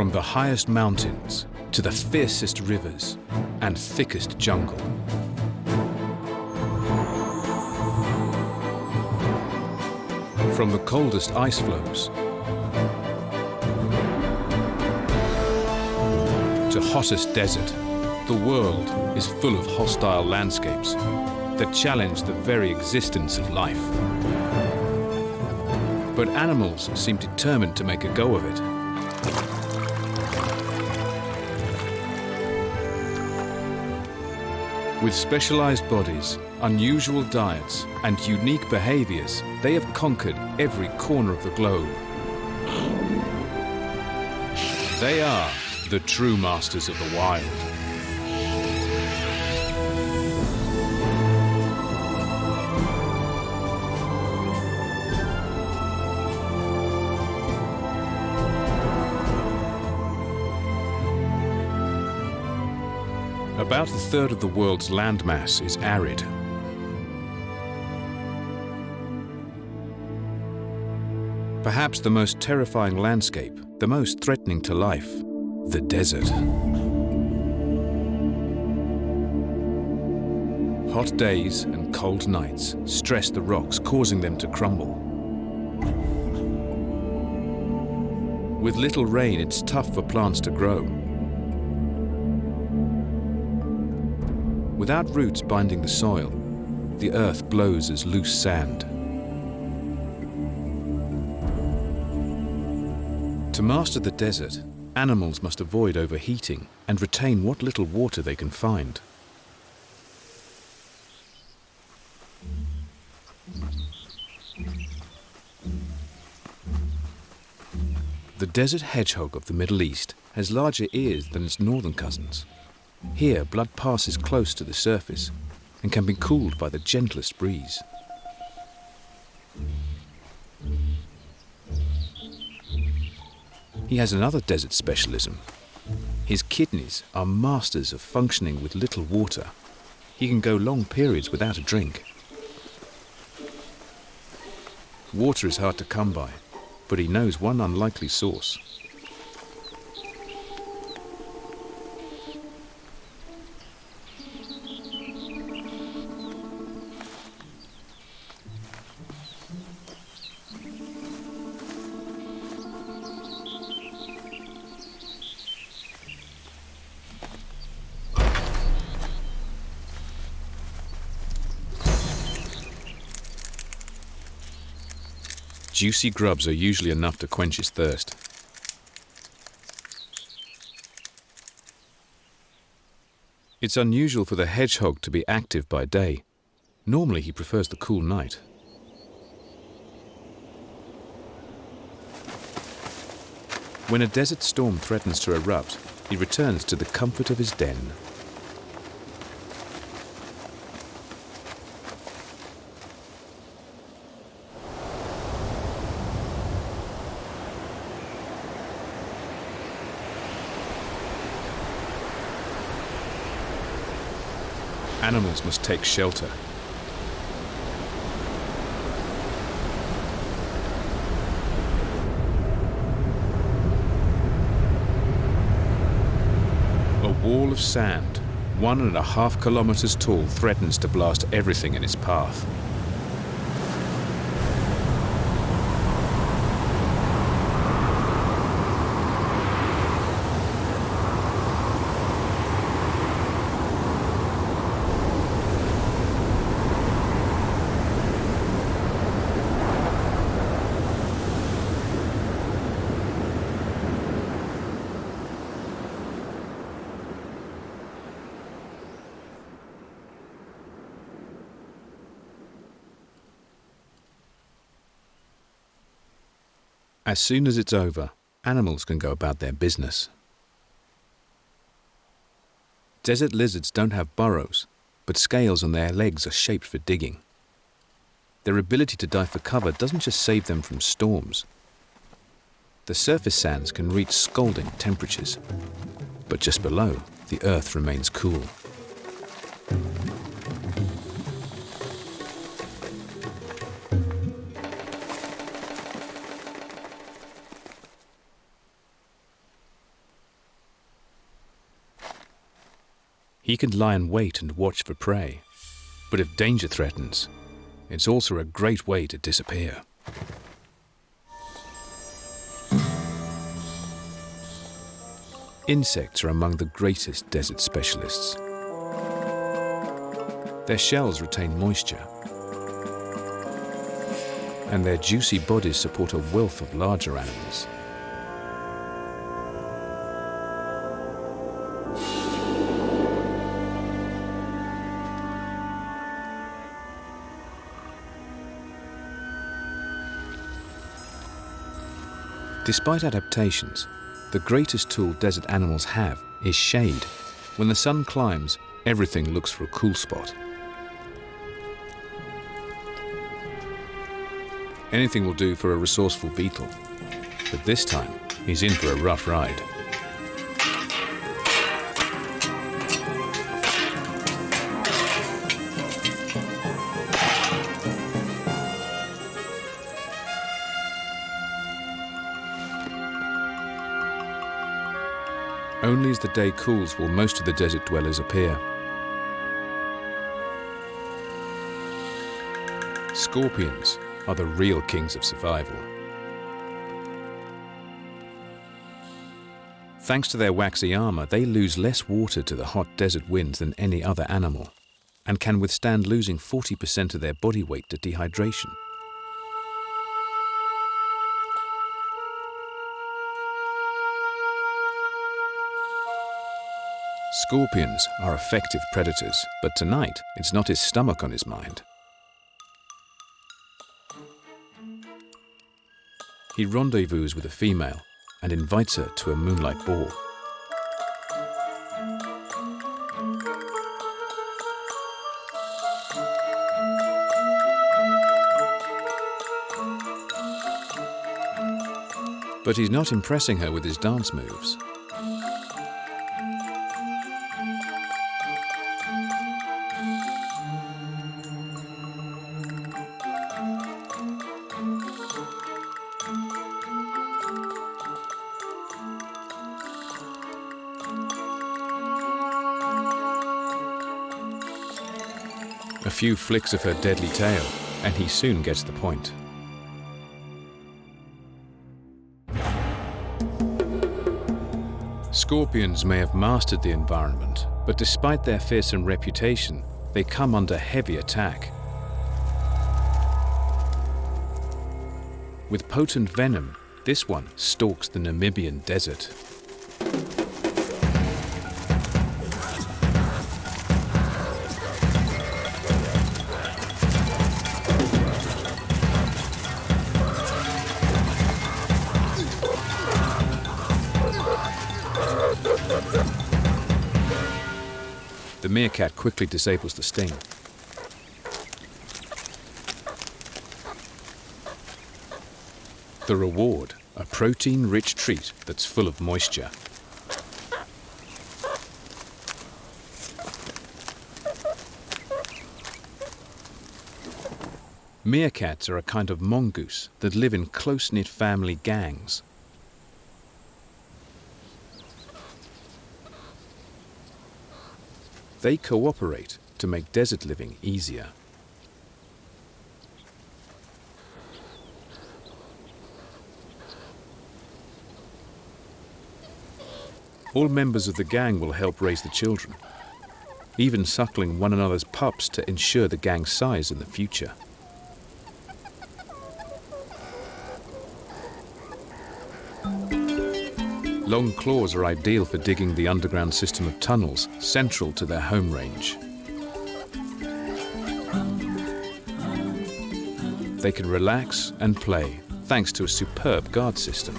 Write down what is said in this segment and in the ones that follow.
From the highest mountains to the fiercest rivers and thickest jungle. From the coldest ice floes to hottest desert, the world is full of hostile landscapes that challenge the very existence of life. But animals seem determined to make a go of it. With specialized bodies, unusual diets, and unique behaviors, they have conquered every corner of the globe. They are the true masters of the wild. About a third of the world's landmass is arid. Perhaps the most terrifying landscape, the most threatening to life, the desert. Hot days and cold nights stress the rocks, causing them to crumble. With little rain, it's tough for plants to grow. Without roots binding the soil, the earth blows as loose sand. To master the desert, animals must avoid overheating and retain what little water they can find. The desert hedgehog of the Middle East has larger ears than its northern cousins. Here, blood passes close to the surface and can be cooled by the gentlest breeze. He has another desert specialism. His kidneys are masters of functioning with little water. He can go long periods without a drink. Water is hard to come by, but he knows one unlikely source. Juicy grubs are usually enough to quench his thirst. It's unusual for the hedgehog to be active by day. Normally he prefers the cool night. When a desert storm threatens to erupt, he returns to the comfort of his den. Animals must take shelter. A wall of sand, 1.5 kilometers tall, threatens to blast everything in its path. As soon as it's over, animals can go about their business. Desert lizards don't have burrows, but scales on their legs are shaped for digging. Their ability to dive for cover doesn't just save them from storms. The surface sands can reach scalding temperatures, but just below, the earth remains cool. He can lie in wait and watch for prey. But if danger threatens, it's also a great way to disappear. Insects are among the greatest desert specialists. Their shells retain moisture, and their juicy bodies support a wealth of larger animals. Despite adaptations, the greatest tool desert animals have is shade. When the sun climbs, everything looks for a cool spot. Anything will do for a resourceful beetle, but this time he's in for a rough ride. Only as the day cools will most of the desert dwellers appear. Scorpions are the real kings of survival. Thanks to their waxy armor, they lose less water to the hot desert winds than any other animal, and can withstand losing 40% of their body weight to dehydration. Scorpions are effective predators, but tonight it's not his stomach on his mind. He rendezvous with a female and invites her to a moonlight ball. But he's not impressing her with his dance moves. A few flicks of her deadly tail, and he soon gets the point. Scorpions may have mastered the environment, but despite their fearsome reputation, they come under heavy attack. With potent venom, this one stalks the Namibian desert. The meerkat quickly disables the sting. The reward, a protein-rich treat that's full of moisture. Meerkats are a kind of mongoose that live in close-knit family gangs. They cooperate to make desert living easier. All members of the gang will help raise the children, even suckling one another's pups to ensure the gang's size in the future. Long claws are ideal for digging the underground system of tunnels central to their home range. They can relax and play thanks to a superb guard system.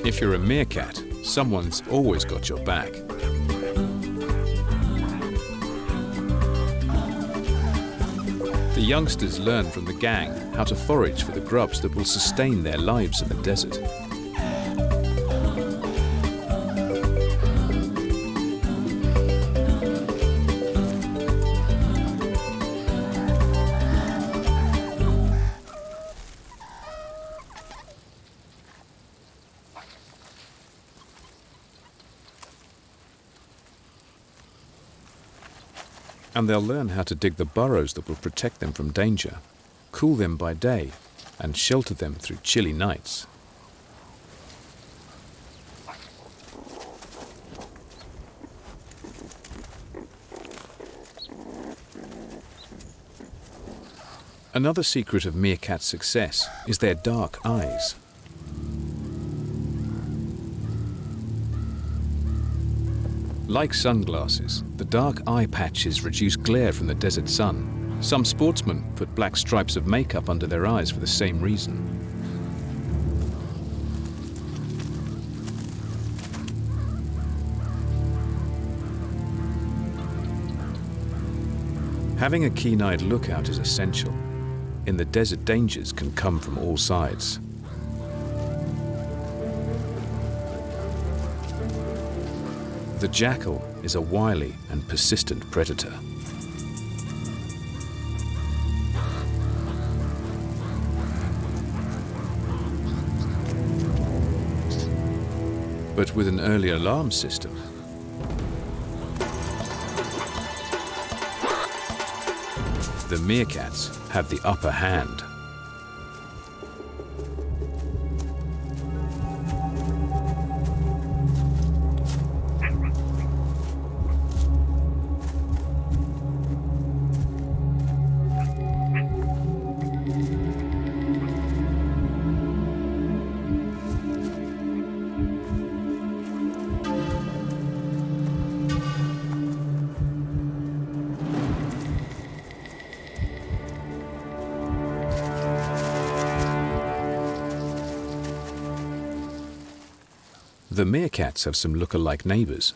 If you're a meerkat, someone's always got your back. The youngsters learn from the gang how to forage for the grubs that will sustain their lives in the desert. And they'll learn how to dig the burrows that will protect them from danger, cool them by day, and shelter them through chilly nights. Another secret of meerkats' success is their dark eyes. Like sunglasses, the dark eye patches reduce glare from the desert sun. Some sportsmen put black stripes of makeup under their eyes for the same reason. Having a keen-eyed lookout is essential. In the desert, dangers can come from all sides. The jackal is a wily and persistent predator. But with an early alarm system, the meerkats have the upper hand. The meerkats have some look-alike neighbors.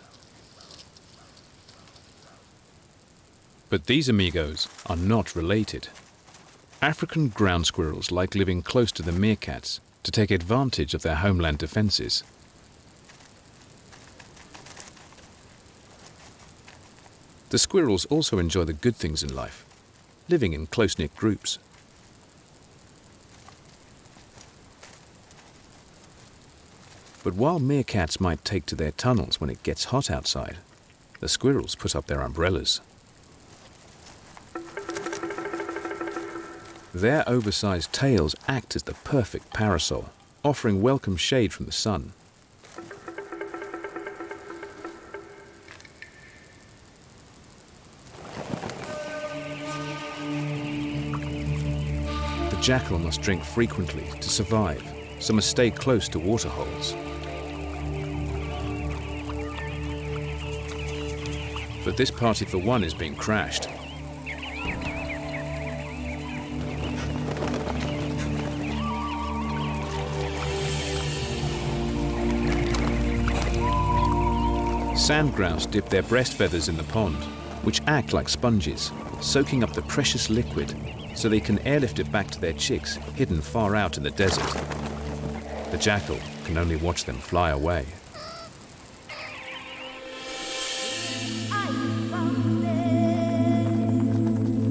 But these amigos are not related. African ground squirrels like living close to the meerkats to take advantage of their homeland defenses. The squirrels also enjoy the good things in life, living in close-knit groups. But while meerkats might take to their tunnels when it gets hot outside, the squirrels put up their umbrellas. Their oversized tails act as the perfect parasol, offering welcome shade from the sun. The jackal must drink frequently to survive, so must stay close to waterholes. But this party for one is being crashed. Sand grouse dip their breast feathers in the pond, which act like sponges, soaking up the precious liquid so they can airlift it back to their chicks hidden far out in the desert. The jackal can only watch them fly away.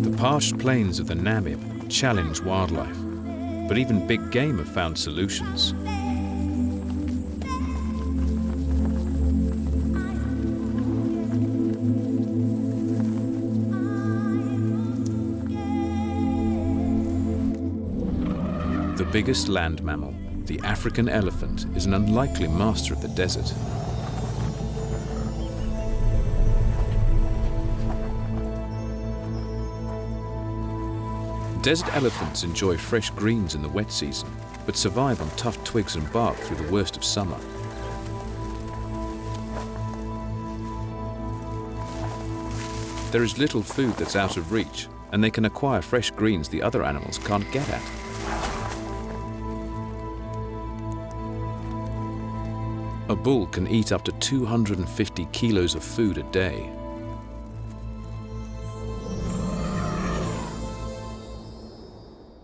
The parched plains of the Namib challenge wildlife, but even big game have found solutions. The biggest land mammal, the African elephant, is an unlikely master of the desert. Desert elephants enjoy fresh greens in the wet season, but survive on tough twigs and bark through the worst of summer. There is little food that's out of reach, and they can acquire fresh greens the other animals can't get at. A bull can eat up to 250 kilos of food a day.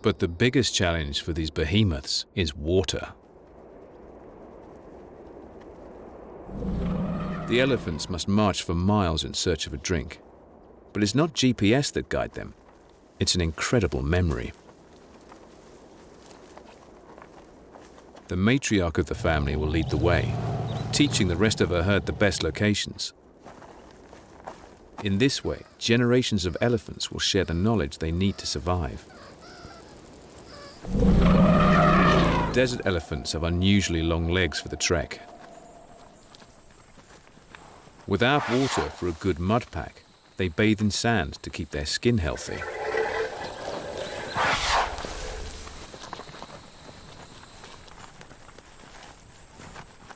But the biggest challenge for these behemoths is water. The elephants must march for miles in search of a drink. But it's not GPS that guide them. It's an incredible memory. The matriarch of the family will lead the way, teaching the rest of her herd the best locations. In this way, generations of elephants will share the knowledge they need to survive. Desert elephants have unusually long legs for the trek. Without water for a good mud pack, they bathe in sand to keep their skin healthy.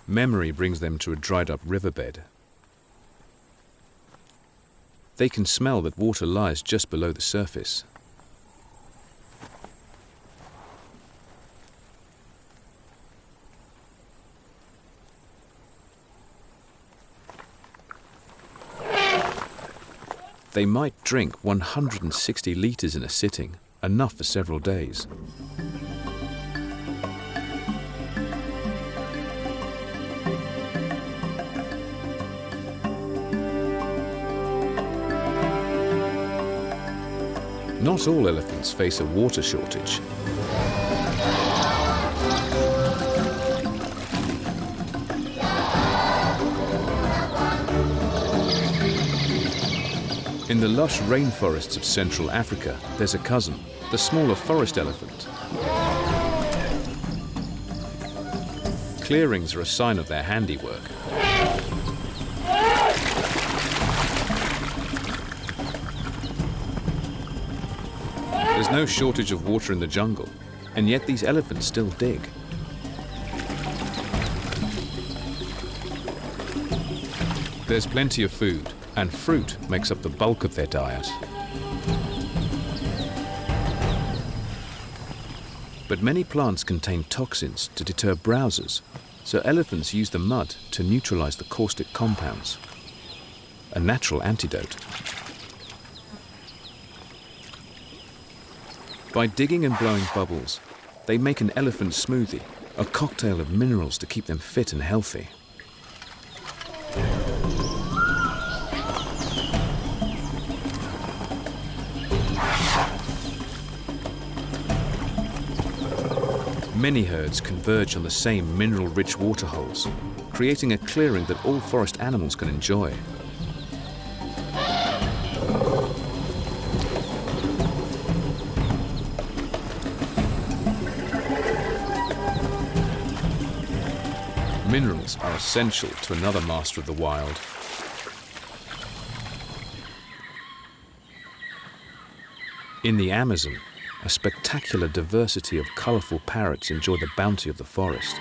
Memory brings them to a dried-up riverbed. They can smell that water lies just below the surface. They might drink 160 liters in a sitting, enough for several days. Not all elephants face a water shortage. In the lush rainforests of Central Africa, there's a cousin, the smaller forest elephant. Clearings are a sign of their handiwork. There's no shortage of water in the jungle, and yet these elephants still dig. There's plenty of food, and fruit makes up the bulk of their diet. But many plants contain toxins to deter browsers, so elephants use the mud to neutralize the caustic compounds. A natural antidote. By digging and blowing bubbles, they make an elephant smoothie, a cocktail of minerals to keep them fit and healthy. Many herds converge on the same mineral-rich waterholes, creating a clearing that all forest animals can enjoy. Minerals are essential to another master of the wild. In the Amazon, a spectacular diversity of colorful parrots enjoy the bounty of the forest.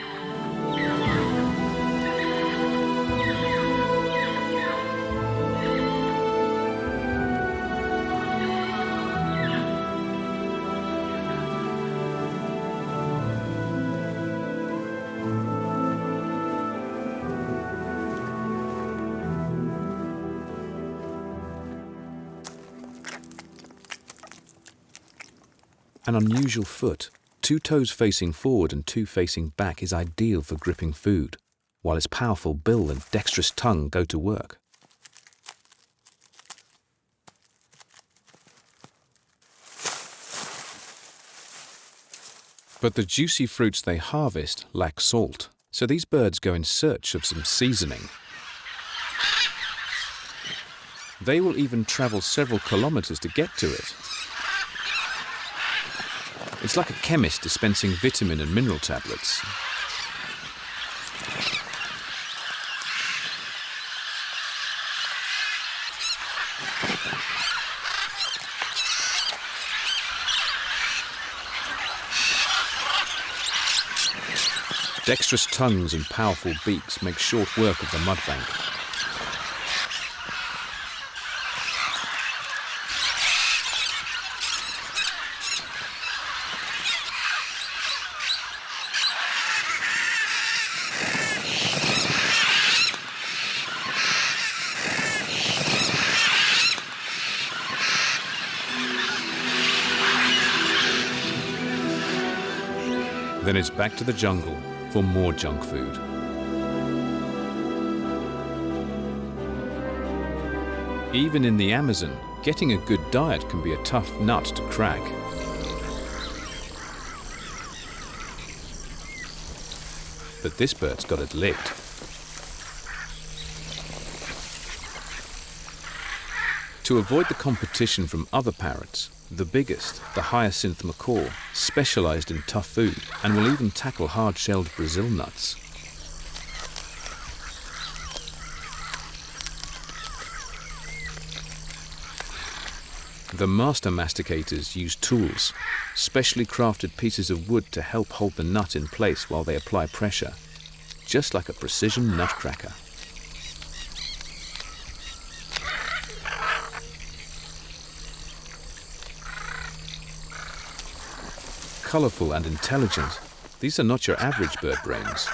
An unusual foot, 2 toes facing forward and 2 facing back, is ideal for gripping food, while its powerful bill and dexterous tongue go to work. But the juicy fruits they harvest lack salt, so these birds go in search of some seasoning. They will even travel several kilometers to get to it. It's like a chemist dispensing vitamin and mineral tablets. Dexterous tongues and powerful beaks make short work of the mudbank. Then it's back to the jungle for more junk food. Even in the Amazon, getting a good diet can be a tough nut to crack. But this bird's got it licked. To avoid the competition from other parrots, the biggest, the hyacinth macaw, specialized in tough food and will even tackle hard-shelled Brazil nuts. The master masticators use tools, specially crafted pieces of wood to help hold the nut in place while they apply pressure, just like a precision nutcracker. Colorful and intelligent, these are not your average bird brains.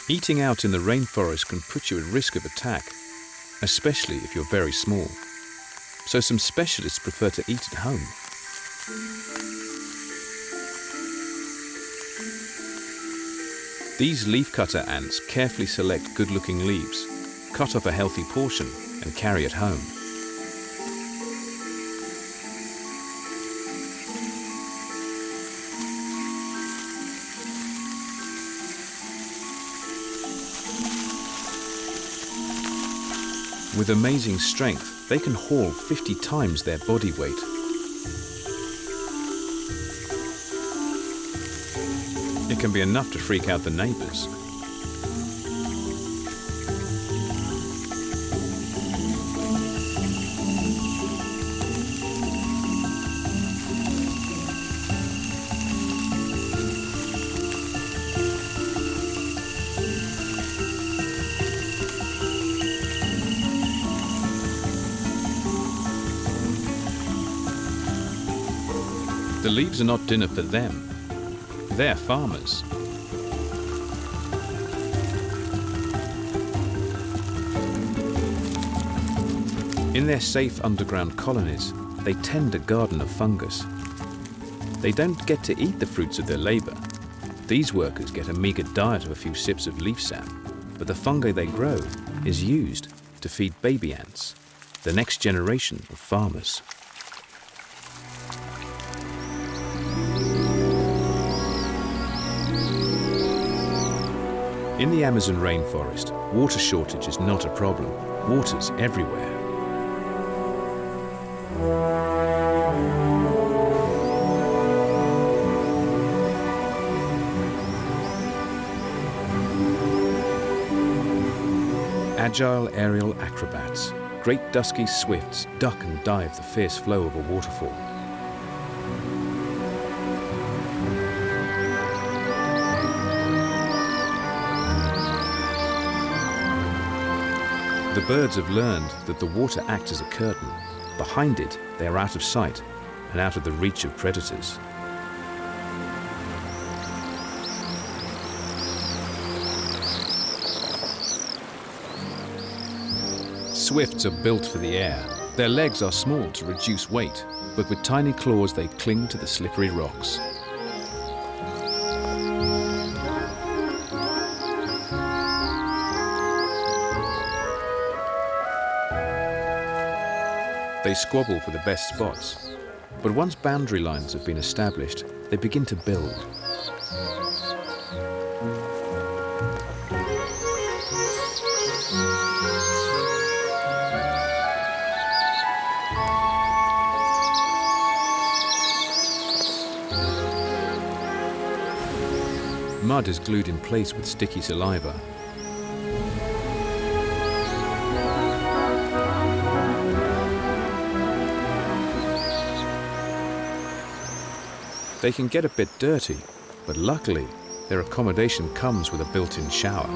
Eating out in the rainforest can put you at risk of attack, especially if you're very small. So some specialists prefer to eat at home. These leafcutter ants carefully select good-looking leaves, cut off a healthy portion, and carry it home. With amazing strength, they can haul 50 times their body weight. It can be enough to freak out the neighbors. The leaves are not dinner for them. They're farmers. In their safe underground colonies, they tend a garden of fungus. They don't get to eat the fruits of their labor. These workers get a meager diet of a few sips of leaf sap, but the fungi they grow is used to feed baby ants, the next generation of farmers. In the Amazon rainforest, water shortage is not a problem. Water's everywhere. Agile aerial acrobats, great dusky swifts duck and dive the fierce flow of a waterfall. The birds have learned that the water acts as a curtain. Behind it, they are out of sight and out of the reach of predators. Swifts are built for the air. Their legs are small to reduce weight, but with tiny claws they cling to the slippery rocks. They squabble for the best spots, but once boundary lines have been established, they begin to build. Mud is glued in place with sticky saliva. They can get a bit dirty, but luckily, their accommodation comes with a built-in shower.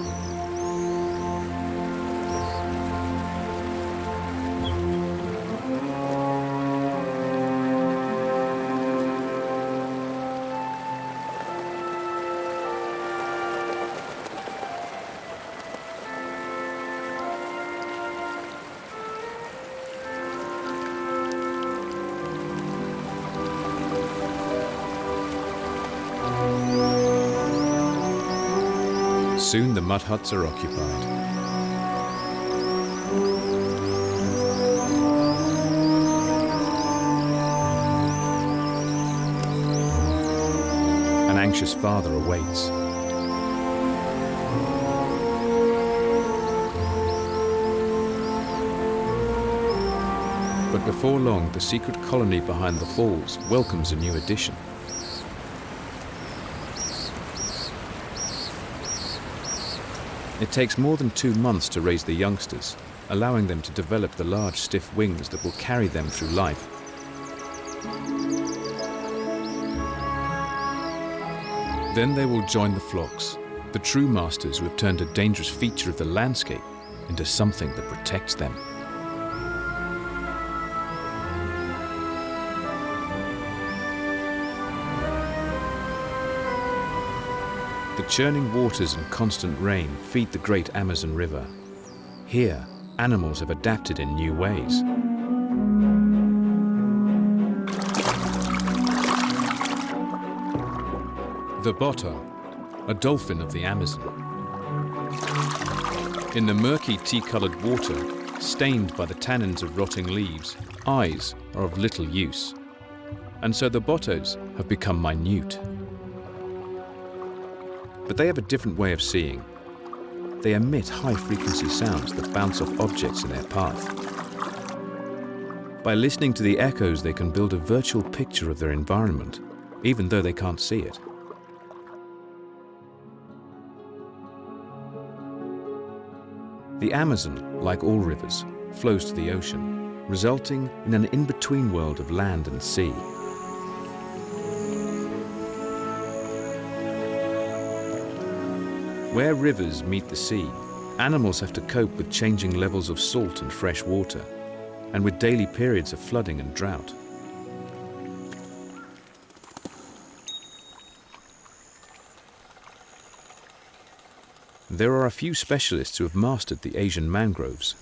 Soon the mud huts are occupied. An anxious father awaits. But before long, the secret colony behind the falls welcomes a new addition. It takes more than 2 months to raise the youngsters, allowing them to develop the large, stiff wings that will carry them through life. Then they will join the flocks, the true masters who have turned a dangerous feature of the landscape into something that protects them. The churning waters and constant rain feed the great Amazon River. Here, animals have adapted in new ways. The boto, a dolphin of the Amazon. In the murky tea-colored water, stained by the tannins of rotting leaves, eyes are of little use. And so the botos have become minute. But they have a different way of seeing. They emit high-frequency sounds that bounce off objects in their path. By listening to the echoes, they can build a virtual picture of their environment, even though they can't see it. The Amazon, like all rivers, flows to the ocean, resulting in an in-between world of land and sea. Where rivers meet the sea, animals have to cope with changing levels of salt and fresh water, and with daily periods of flooding and drought. There are a few specialists who have mastered the Asian mangroves.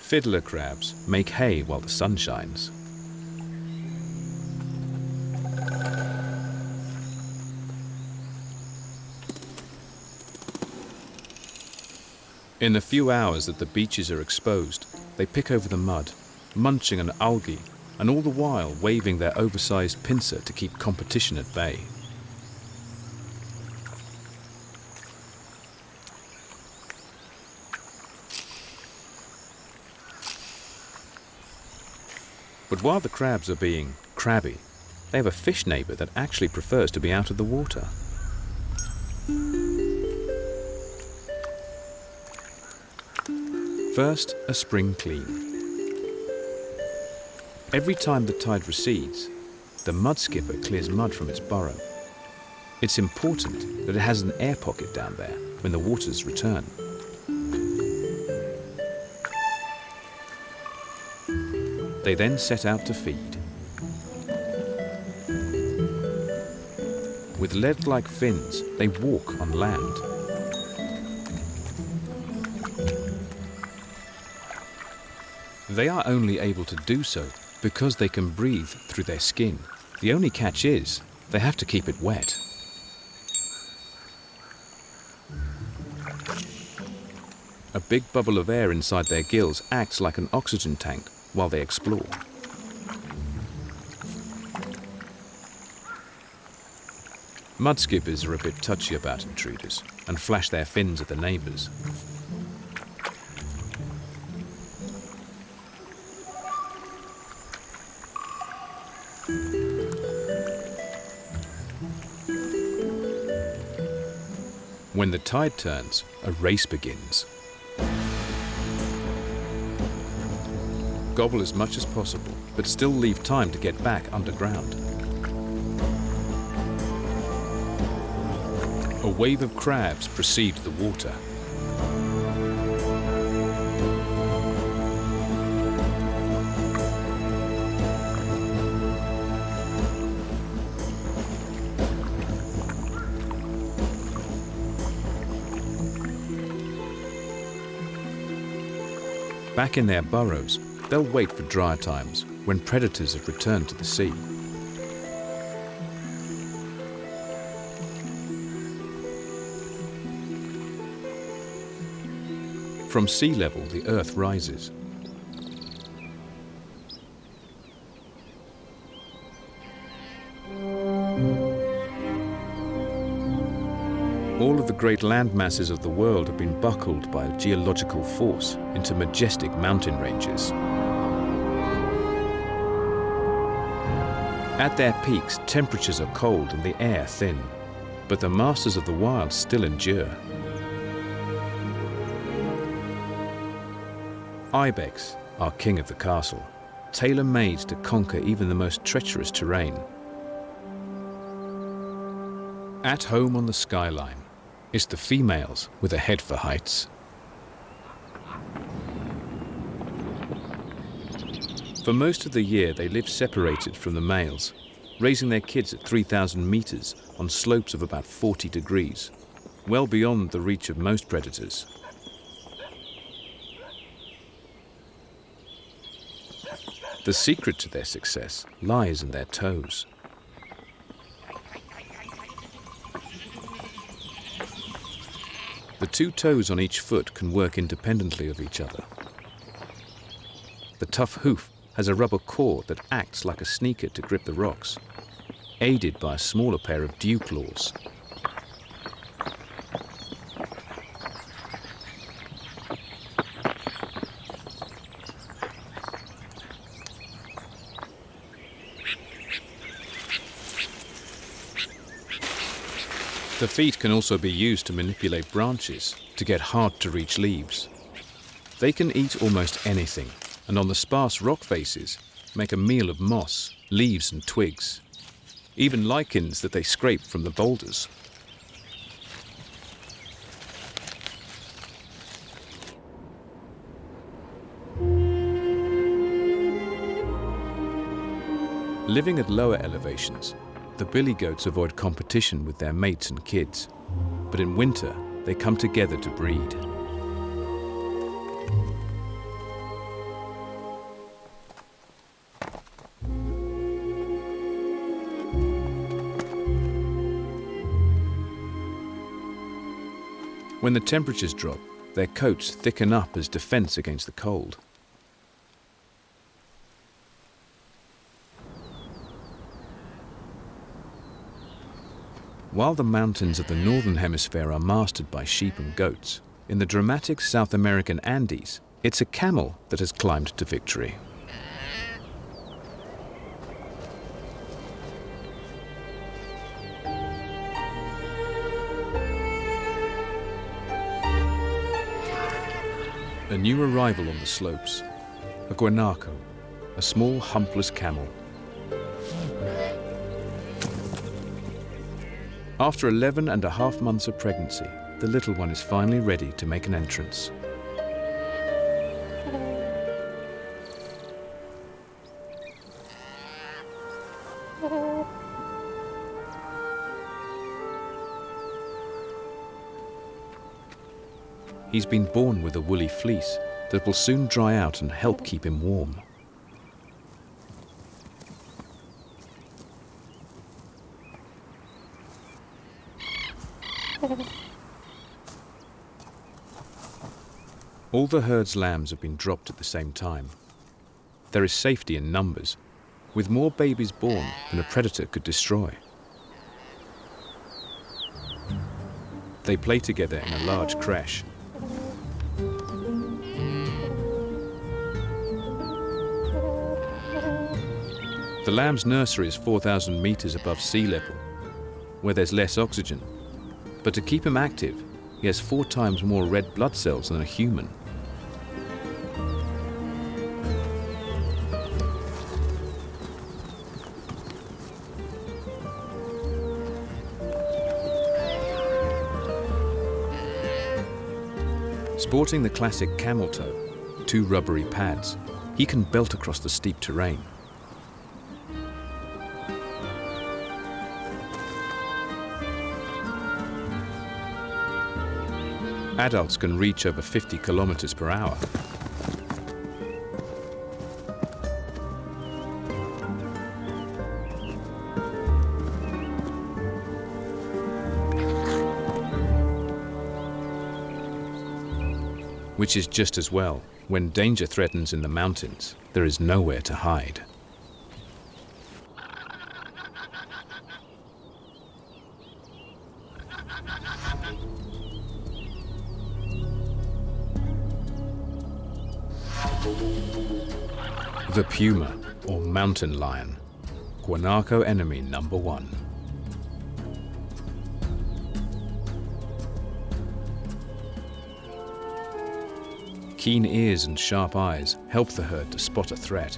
Fiddler crabs make hay while the sun shines. In the few hours that the beaches are exposed, they pick over the mud, munching on algae, and all the while waving their oversized pincer to keep competition at bay. But while the crabs are being crabby, they have a fish neighbor that actually prefers to be out of the water. First, a spring clean. Every time the tide recedes, the mud skipper clears mud from its burrow. It's important that it has an air pocket down there when the waters return. They then set out to feed. With lead-like fins, they walk on land. They are only able to do so because they can breathe through their skin. The only catch is, they have to keep it wet. A big bubble of air inside their gills acts like an oxygen tank while they explore. Mudskippers are a bit touchy about intruders and flash their fins at the neighbors. When the tide turns, a race begins. Gobble as much as possible, but still leave time to get back underground. A wave of crabs precedes the water. Back in their burrows, they'll wait for drier times when predators have returned to the sea. From sea level, the earth rises. All of the great land masses of the world have been buckled by a geological force into majestic mountain ranges. At their peaks, temperatures are cold and the air thin, but the masters of the wild still endure. Ibex, our king of the castle, tailor-made to conquer even the most treacherous terrain. At home on the skyline, it's the females with a head for heights. For most of the year, they live separated from the males, raising their kids at 3,000 meters on slopes of about 40 degrees, well beyond the reach of most predators. The secret to their success lies in their toes. The two toes on each foot can work independently of each other. The tough hoof has a rubber core that acts like a sneaker to grip the rocks, aided by a smaller pair of dew claws. The feet can also be used to manipulate branches to get hard-to-reach leaves. They can eat almost anything, and on the sparse rock faces, make a meal of moss, leaves and twigs, even lichens that they scrape from the boulders. Living at lower elevations, the billy goats avoid competition with their mates and kids, but in winter they come together to breed. When the temperatures drop, their coats thicken up as defense against the cold. While the mountains of the northern hemisphere are mastered by sheep and goats, in the dramatic South American Andes, it's a camel that has climbed to victory. A new arrival on the slopes, a guanaco, a small humpless camel. After 11.5 months of pregnancy, the little one is finally ready to make an entrance. He's been born with a woolly fleece that will soon dry out and help keep him warm. All the herd's lambs have been dropped at the same time. There is safety in numbers, with more babies born than a predator could destroy. They play together in a large creche. The lamb's nursery is 4,000 meters above sea level, where there's less oxygen. But to keep him active, he has 4 times more red blood cells than a human. Sporting the classic camel toe, 2 rubbery pads, he can belt across the steep terrain. Adults can reach over 50 kilometers per hour. Which is just as well. When danger threatens in the mountains, there is nowhere to hide. The puma, or mountain lion, guanaco enemy number one. Keen ears and sharp eyes help the herd to spot a threat.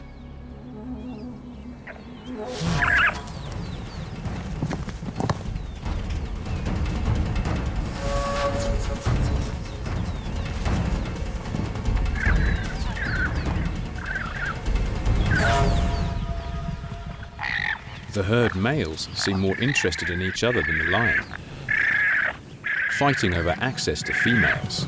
The herd males seem more interested in each other than the lion, fighting over access to females.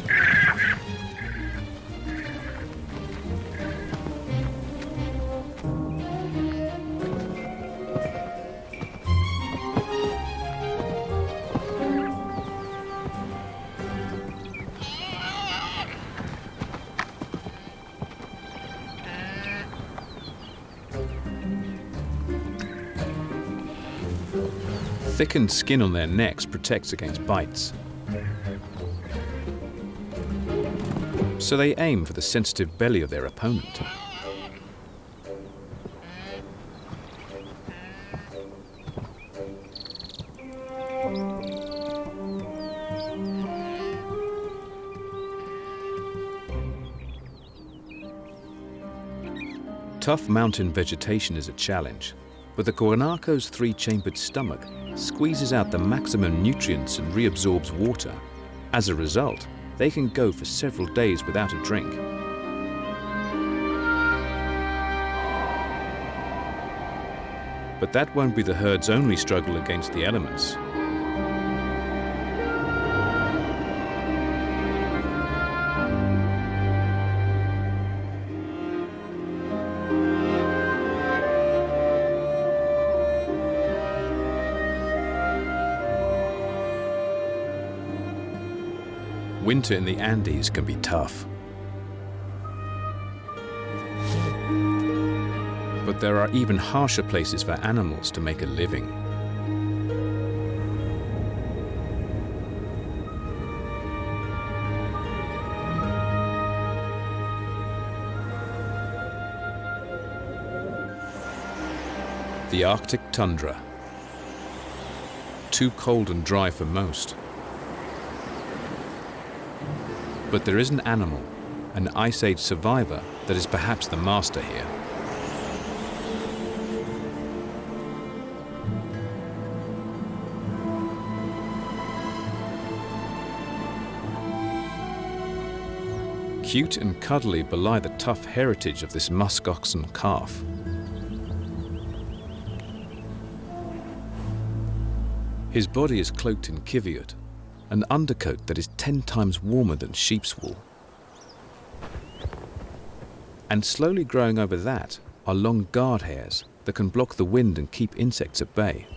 Thickened skin on their necks protects against bites. So they aim for the sensitive belly of their opponent. Tough mountain vegetation is a challenge, but the guanaco's three-chambered stomach squeezes out the maximum nutrients and reabsorbs water. As a result, they can go for several days without a drink. But that won't be the herd's only struggle against the elements. Winter in the Andes can be tough. But there are even harsher places for animals to make a living. The Arctic tundra. Too cold and dry for most. But there is an animal, an Ice Age survivor, that is perhaps the master here. Cute and cuddly belie the tough heritage of this muskoxen calf. His body is cloaked in kiviot, an undercoat that is 10 times warmer than sheep's wool. And slowly growing over that are long guard hairs that can block the wind and keep insects at bay.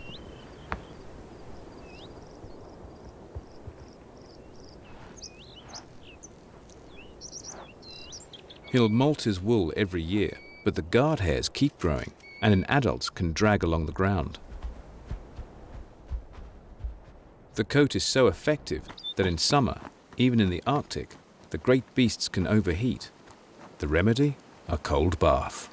He'll molt his wool every year, but the guard hairs keep growing and in adults can drag along the ground. The coat is so effective that in summer, even in the Arctic, the great beasts can overheat. The remedy? A cold bath.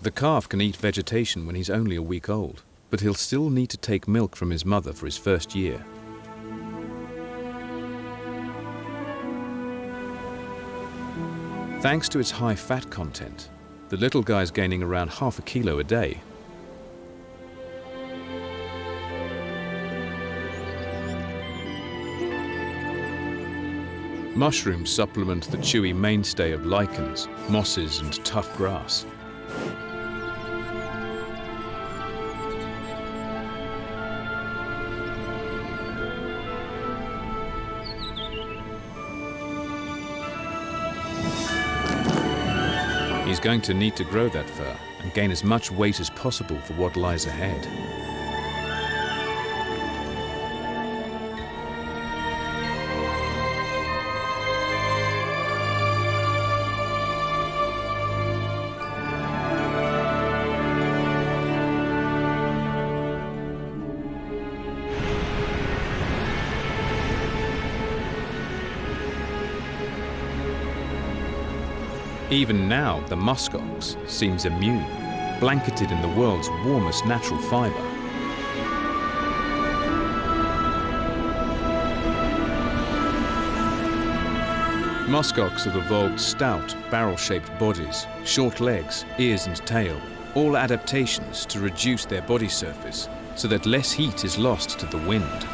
The calf can eat vegetation when he's only a week old, but he'll still need to take milk from his mother for his first year. Thanks to its high fat content, the little guy's gaining around ½ kilo a day. Mushrooms supplement the chewy mainstay of lichens, mosses, and tough grass. He's going to need to grow that fur and gain as much weight as possible for what lies ahead. Even now, the muskox seems immune, blanketed in the world's warmest natural fibre. Muskox have evolved stout, barrel-shaped bodies, short legs, ears and tail, all adaptations to reduce their body surface so that less heat is lost to the wind.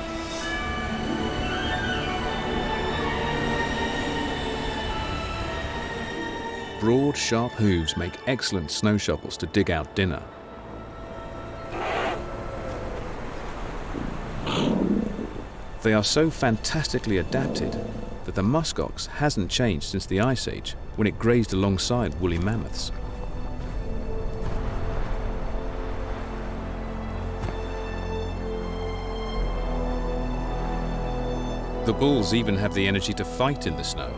Broad, sharp hooves make excellent snow shovels to dig out dinner. They are so fantastically adapted that the muskox hasn't changed since the Ice Age, when it grazed alongside woolly mammoths. The bulls even have the energy to fight in the snow.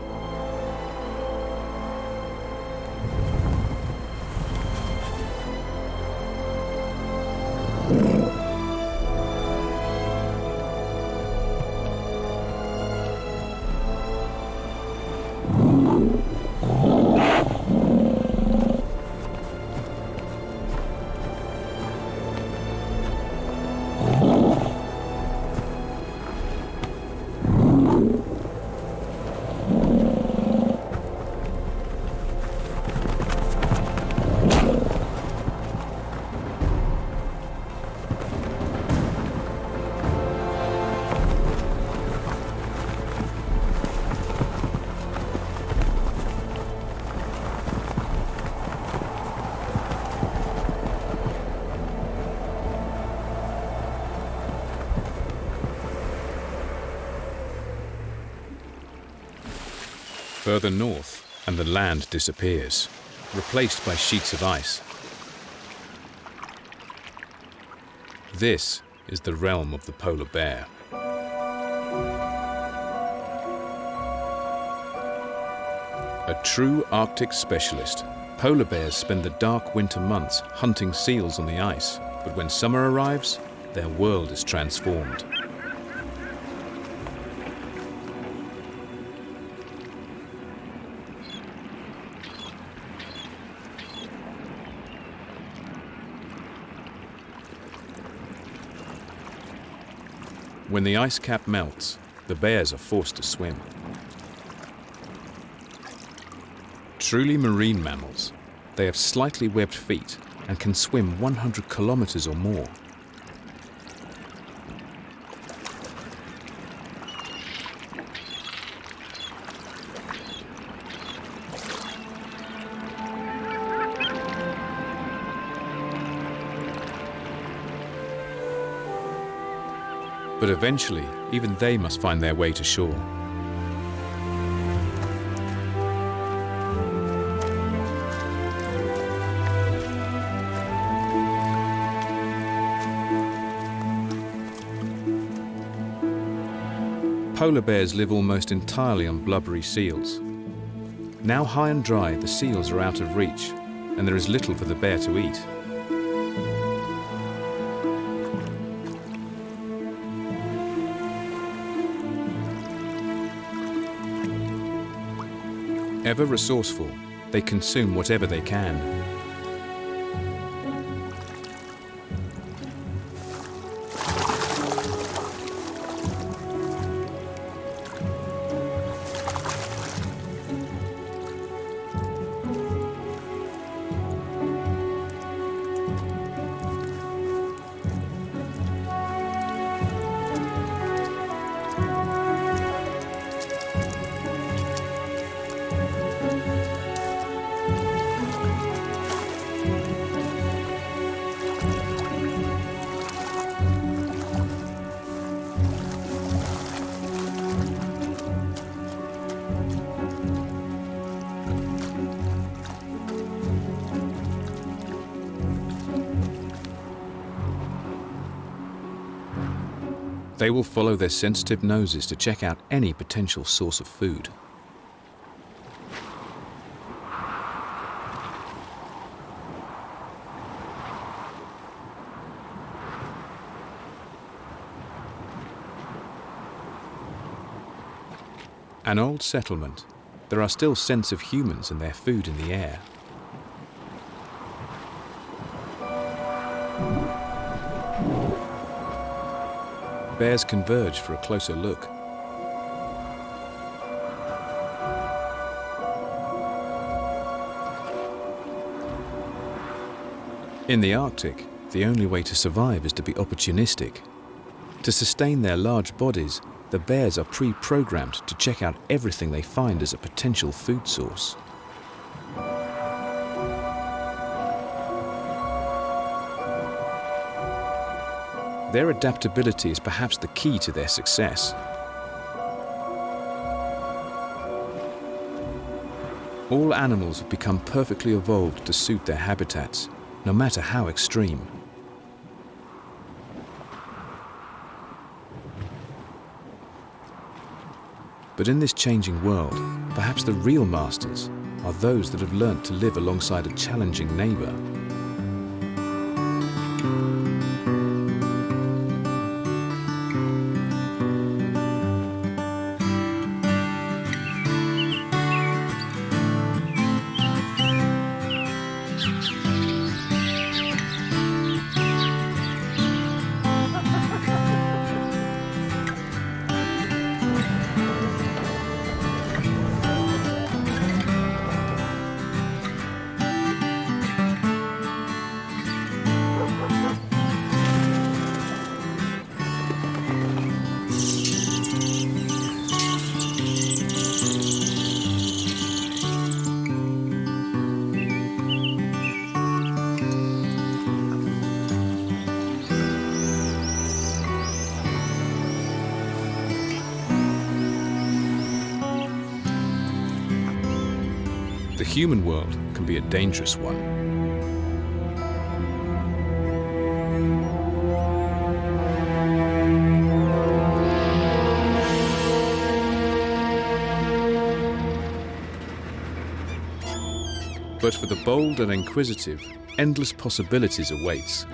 Further north, and the land disappears, replaced by sheets of ice. This is the realm of the polar bear. A true Arctic specialist, polar bears spend the dark winter months hunting seals on the ice, but when summer arrives, their world is transformed. When the ice cap melts, the bears are forced to swim. Truly marine mammals, they have slightly webbed feet and can swim 100 kilometers or more. But eventually, even they must find their way to shore. Polar bears live almost entirely on blubbery seals. Now high and dry, the seals are out of reach, and there is little for the bear to eat. Ever resourceful, they consume whatever they can. They will follow their sensitive noses to check out any potential source of food. An old settlement, there are still scents of humans and their food in the air. Bears converge for a closer look. In the Arctic, the only way to survive is to be opportunistic. To sustain their large bodies, the bears are pre-programmed to check out everything they find as a potential food source. Their adaptability is perhaps the key to their success. All animals have become perfectly evolved to suit their habitats, no matter how extreme. But in this changing world, perhaps the real masters are those that have learnt to live alongside a challenging neighbour. The human world can be a dangerous one. But for the bold and inquisitive, endless possibilities awaits.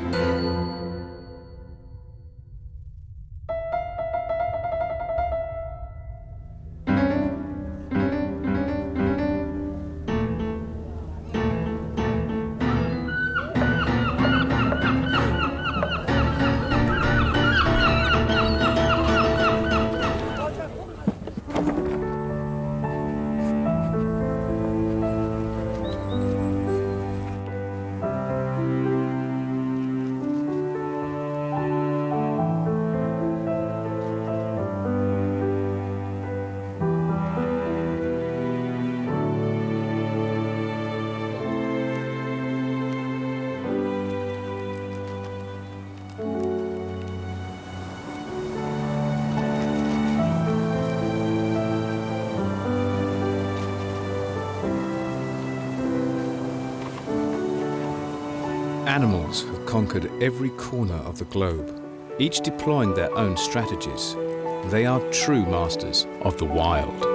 Animals have conquered every corner of the globe, each deploying their own strategies. They are true masters of the wild.